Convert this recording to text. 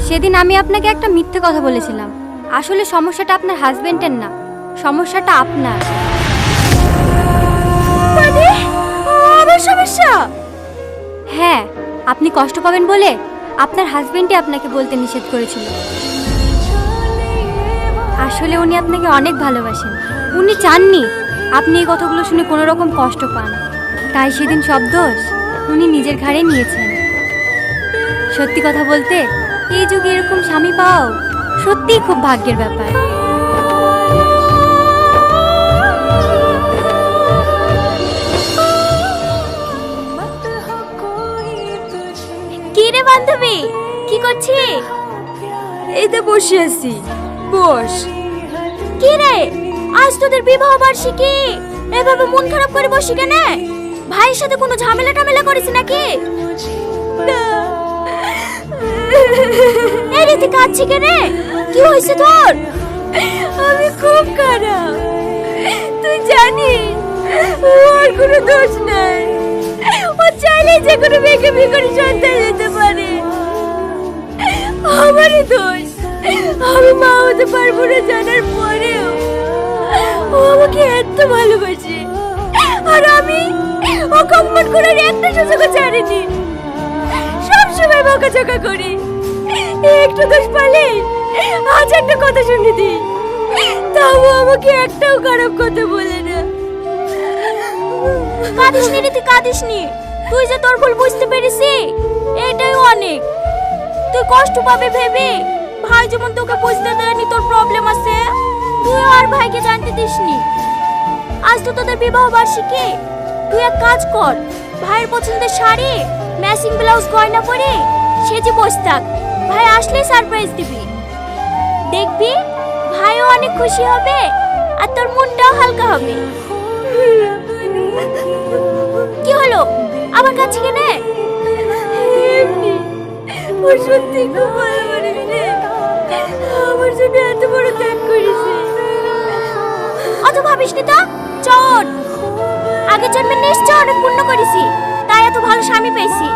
সেদিন আমি আপনাকে একটা মিথ্যে কথা বলেছিলাম। আসলে সমস্যাটা আপনার হাজবেন্ডের না, সমস্যাটা আপনার। মানে আমার সমস্যা? হ্যাঁ, আপনি কষ্ট পাবেন বলে আপনার হাজবেন্ডই আপনাকে বলতে নিষেধ করেছিল। আসলে উনি আপনাকে অনেক ভালোবাসেন। উনি চাননি আপনি এই কথাগুলো শুনে কোনো রকম কষ্ট পান। তাই সেদিন সব দোষ উনি নিজের ঘাড়ে নিয়েছেন। সত্যি কথা বলতে এই যুগে এরকম স্বামী পাওয়াও সত্যিই খুব ভাগ্যের ব্যাপার। কি রে বান্ধবী, কি করছিস? এই তো বসে আছি। বস। কি রে, আজ তোদের বিবাহ বার্ষিকী, এভাবে মন খারাপ করে বসি কেন? ভাইয়ের সাথে কোনো ঝামেলা টামেলা করিস নাকি? এই রীতি কাঁদছি কেন? কি হয়েছে তোর? আমি খুব খারাপ। তুই জানিস ওর কোনো দোষ নাই। ও চাইলেই যে কোনো মেয়েকে বিয়ে করে সন্তান দিতে পারে। আমারই দোষ। আমি মা হতে পারবো না জানার পরেও ও আমাকে এত ভালোবাসে, আর আমি ওকে অপমান করার একটা সুযোগও ছাড়িনি। সবসময় বকাঝকা করি, একটু দোষ পালে আজ একটা কথা শুনে দিই, তাও আমাকে একটাও খারাপ কথা বলে না। কাঁদিস নি রীতি, কাঁদিস নি। তুই যে তোর ভুল বুঝতে পেরেছি, এটাই অনেক। তুই কষ্ট পাবে ভেবে ভাই যেমন তোকে বুঝতে দেয়নি তোর প্রবলেম আছে, তুই আর ভাইকে জানতে দিসনি। আজ তো তোদের বিবাহ বার্ষিকী, তুই এক কাজ কর, ভাইয়ের পছন্দের শাড়ি ম্যাচিং ব্লাউজ গয়না পরে সেজে বসে থাক। ভাই আসলেই সারপ্রাইজ দিবি, দেখবি ভাইও অনেক খুশি হবে আর তোর মনটাও হালকা হবে। কি হলো, আবার কাছে কেনে? এমনি ও সত্যি খুব ভালো মানুষ রে। আমার জন্য এত বড় ত্যাগ করেছে। অত ভাবিস নি তো, চল। আগের জন্মে নিশ্চয় অনেক পুণ্য করেছি, তাই এত ভালো স্বামী পেয়েছি।